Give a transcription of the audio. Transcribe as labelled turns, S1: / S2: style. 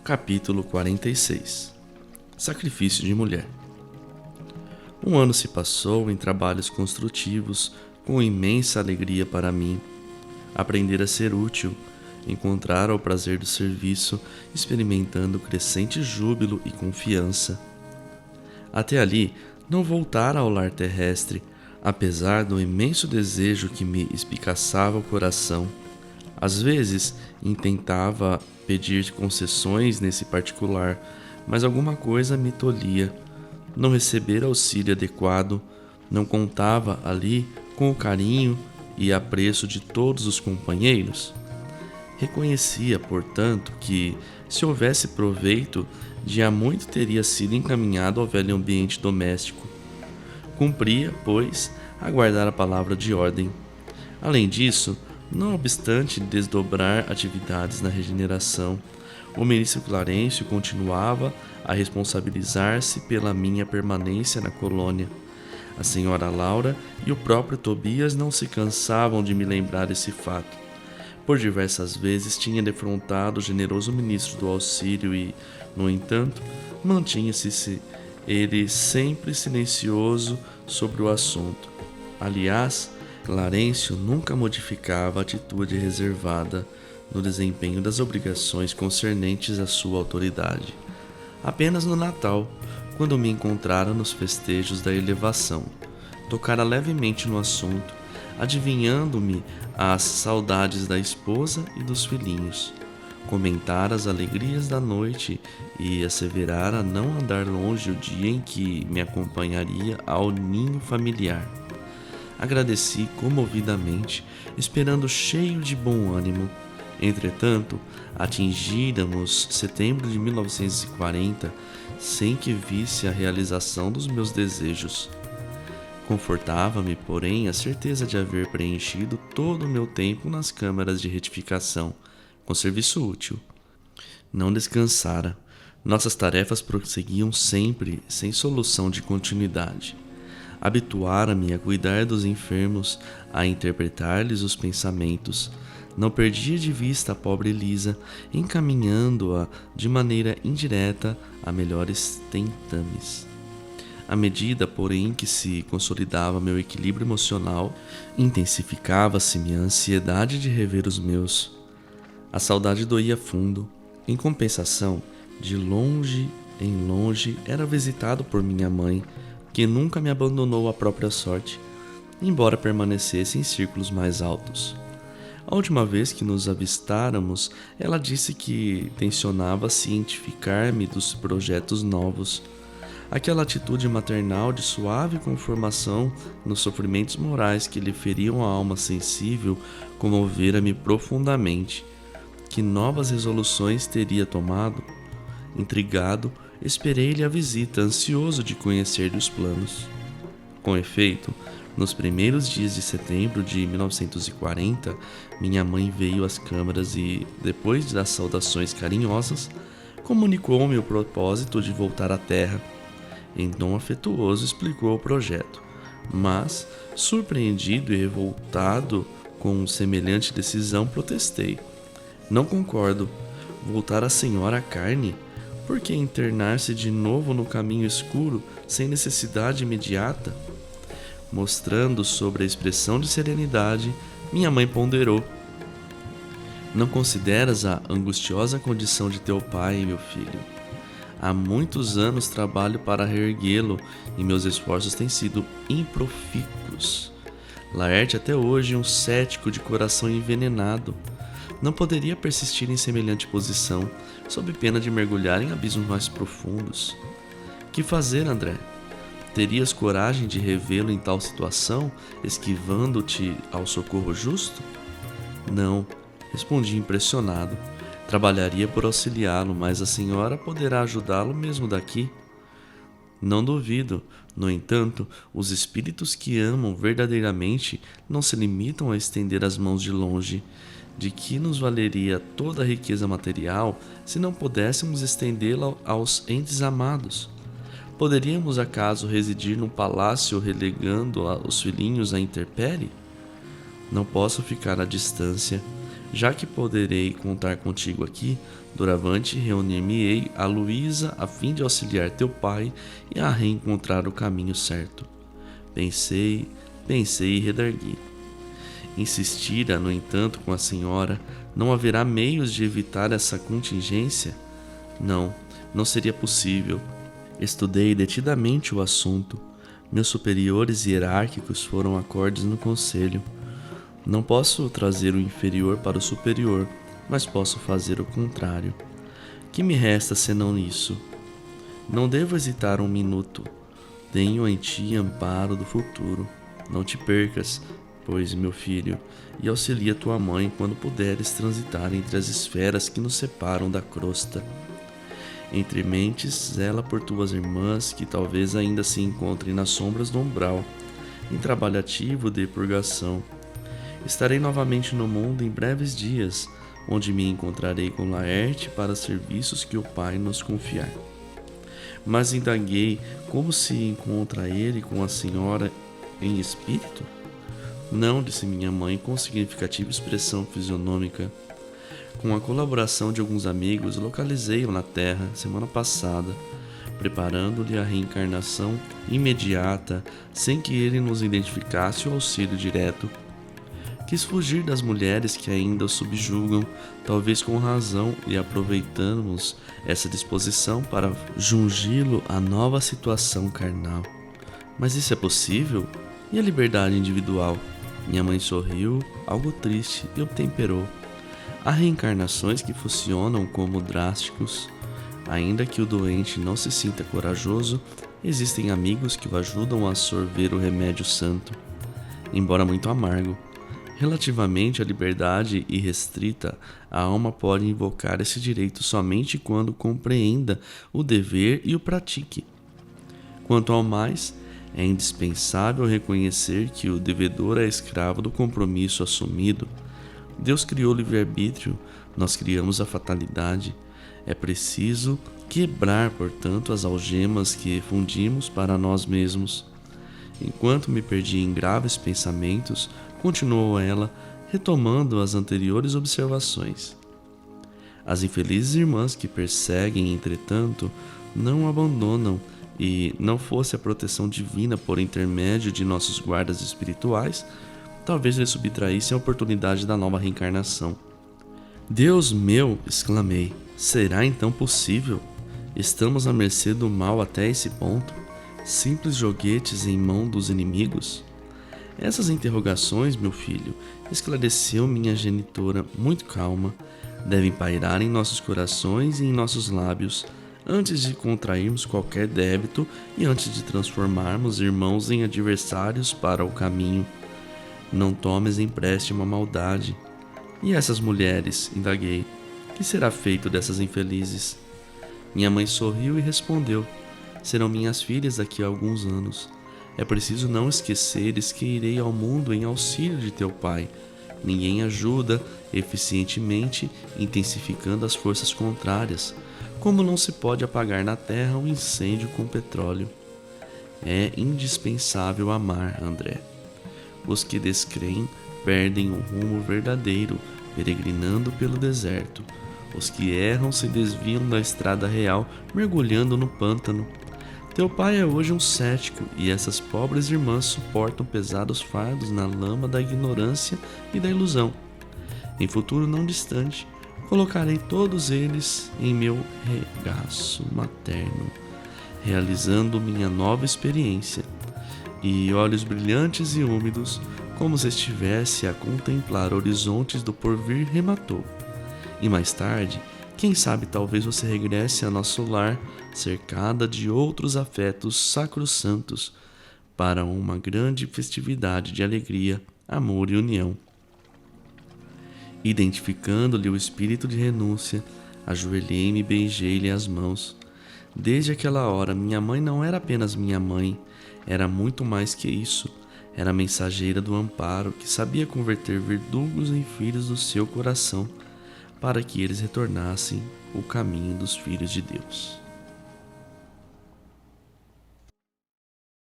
S1: Capítulo 46. Sacrifício de mulher. Um ano se passou em trabalhos construtivos com imensa alegria para mim. Aprender a ser útil, encontrar o prazer do serviço, experimentando crescente júbilo e confiança. Até ali, não voltara ao lar terrestre, apesar do imenso desejo que me espicaçava o coração. Às vezes, intentava pedir concessões nesse particular, mas alguma coisa me tolhia. Não receber auxílio adequado, não contava ali com o carinho e apreço de todos os companheiros. Reconhecia, portanto, que, se houvesse proveito, de há muito teria sido encaminhado ao velho ambiente doméstico. Cumpria, pois, aguardar a palavra de ordem. Além disso, não obstante desdobrar atividades na regeneração, o ministro Clarencio continuava a responsabilizar-se pela minha permanência na colônia. A senhora Laura e o próprio Tobias não se cansavam de me lembrar esse fato. Por diversas vezes tinha defrontado o generoso ministro do auxílio e, no entanto, mantinha-se ele sempre silencioso sobre o assunto. Aliás, Clarencio nunca modificava a atitude reservada no desempenho das obrigações concernentes à sua autoridade. Apenas no Natal, quando me encontrara nos festejos da elevação, tocara levemente no assunto, adivinhando-me as saudades da esposa e dos filhinhos. Comentara as alegrias da noite e asseverara não andar longe o dia em que me acompanharia ao ninho familiar. Agradeci comovidamente, esperando cheio de bom ânimo. Entretanto, atingíramos setembro de 1940 sem que visse a realização dos meus desejos. Confortava-me, porém, a certeza de haver preenchido todo o meu tempo nas câmaras de retificação, com serviço útil. Não descansara. Nossas tarefas prosseguiam sempre, sem solução de continuidade. Habituara-me a cuidar dos enfermos, a interpretar-lhes os pensamentos. Não perdia de vista a pobre Lisa, encaminhando-a de maneira indireta a melhores tentames. À medida, porém, que se consolidava meu equilíbrio emocional, intensificava-se minha ansiedade de rever os meus. A saudade doía fundo. Em compensação, de longe em longe, era visitado por minha mãe, que nunca me abandonou à própria sorte, embora permanecesse em círculos mais altos. A última vez que nos avistáramos, ela disse que tencionava cientificar-me dos projetos novos. Aquela atitude maternal de suave conformação nos sofrimentos morais que lhe feriam a alma sensível comovera-me profundamente. Que novas resoluções teria tomado? Intrigado, esperei-lhe a visita, ansioso de conhecer-lhe os planos. Com efeito, nos primeiros dias de setembro de 1940, minha mãe veio às câmaras e, depois das saudações carinhosas, comunicou-me o propósito de voltar à terra. Em tom afetuoso explicou o projeto, mas, surpreendido e revoltado com semelhante decisão, protestei. Não concordo. Voltar a senhora à carne? Por que internar-se de novo no caminho escuro, sem necessidade imediata? Mostrando sobre a expressão de serenidade, minha mãe ponderou. Não consideras a angustiosa condição de teu pai, meu filho? Há muitos anos trabalho para reerguê-lo e meus esforços têm sido improfícuos. Laerte até hoje um cético de coração envenenado. Não poderia persistir em semelhante posição, sob pena de mergulhar em abismos mais profundos. Que fazer, André? Terias coragem de revê-lo em tal situação, esquivando-te ao socorro justo? Não, respondi impressionado. Trabalharia por auxiliá-lo, mas a senhora poderá ajudá-lo mesmo daqui. Não duvido. No entanto, os espíritos que amam verdadeiramente não se limitam a estender as mãos de longe. De que nos valeria toda a riqueza material se não pudéssemos estendê-la aos entes amados? Poderíamos acaso residir num palácio relegando os filhinhos à intempérie? Não posso ficar à distância. Já que poderei contar contigo aqui, doravante reunir-me-ei a Luísa a fim de auxiliar teu pai e a reencontrar o caminho certo. Pensei e redargui. Insistira, no entanto, com a senhora, não haverá meios de evitar essa contingência? Não seria possível. Estudei detidamente o assunto. Meus superiores hierárquicos foram acordes no conselho. Não posso trazer o inferior para o superior, mas posso fazer o contrário. Que me resta senão isso? Não devo hesitar um minuto. Tenho em ti amparo do futuro. Não te percas, pois, meu filho, e auxilia tua mãe quando puderes transitar entre as esferas que nos separam da crosta. Entre mentes, zela por tuas irmãs que talvez ainda se encontrem nas sombras do umbral, em trabalho ativo de purgação. Estarei novamente no mundo em breves dias, onde me encontrarei com Laerte para os serviços que o Pai nos confiar. Mas indaguei como se encontra ele com a senhora em espírito? Não, disse minha mãe com significativa expressão fisionômica. Com a colaboração de alguns amigos, localizei-o na Terra semana passada, preparando-lhe a reencarnação imediata, sem que ele nos identificasse o auxílio direto. Quis fugir das mulheres que ainda o subjugam, talvez com razão, e aproveitamos essa disposição para jungi-lo à nova situação carnal. Mas isso é possível? E a liberdade individual? Minha mãe sorriu, algo triste, e obtemperou. Há reencarnações que funcionam como drásticos. Ainda que o doente não se sinta corajoso, existem amigos que o ajudam a sorver o remédio santo, embora muito amargo. Relativamente à liberdade irrestrita, a alma pode invocar esse direito somente quando compreenda o dever e o pratique. Quanto ao mais, é indispensável reconhecer que o devedor é escravo do compromisso assumido. Deus criou o livre-arbítrio, nós criamos a fatalidade. É preciso quebrar, portanto, as algemas que fundimos para nós mesmos. Enquanto me perdi em graves pensamentos, continuou ela, retomando as anteriores observações. As infelizes irmãs que perseguem, entretanto, não o abandonam, e, não fosse a proteção divina por intermédio de nossos guardas espirituais, talvez lhe subtraíssem a oportunidade da nova reencarnação. Deus meu! Exclamei. Será então possível? Estamos à mercê do mal até esse ponto? Simples joguetes em mão dos inimigos? Essas interrogações, meu filho, esclareceu minha genitora muito calma, devem pairar em nossos corações e em nossos lábios, antes de contrairmos qualquer débito e antes de transformarmos irmãos em adversários para o caminho. Não tomes empréstimo a maldade. E essas mulheres, indaguei, que será feito dessas infelizes? Minha mãe sorriu e respondeu, serão minhas filhas daqui a alguns anos. É preciso não esqueceres que irei ao mundo em auxílio de teu pai. Ninguém ajuda eficientemente, intensificando as forças contrárias, como não se pode apagar na terra um incêndio com petróleo. É indispensável amar, André. Os que descreem perdem o rumo verdadeiro, peregrinando pelo deserto. Os que erram se desviam da estrada real, mergulhando no pântano. Teu pai é hoje um cético, e essas pobres irmãs suportam pesados fardos na lama da ignorância e da ilusão. Em futuro não distante, colocarei todos eles em meu regaço materno, realizando minha nova experiência, e olhos brilhantes e úmidos, como se estivesse a contemplar horizontes do porvir, rematou. E mais tarde, quem sabe talvez você regresse a nosso lar, cercada de outros afetos sacrossantos, para uma grande festividade de alegria, amor e união. Identificando-lhe o espírito de renúncia, ajoelhei-me e beijei-lhe as mãos. Desde aquela hora, minha mãe não era apenas minha mãe, era muito mais que isso. Era a mensageira do amparo que sabia converter verdugos em filhos do seu coração, para que eles retornassem o caminho dos filhos de Deus.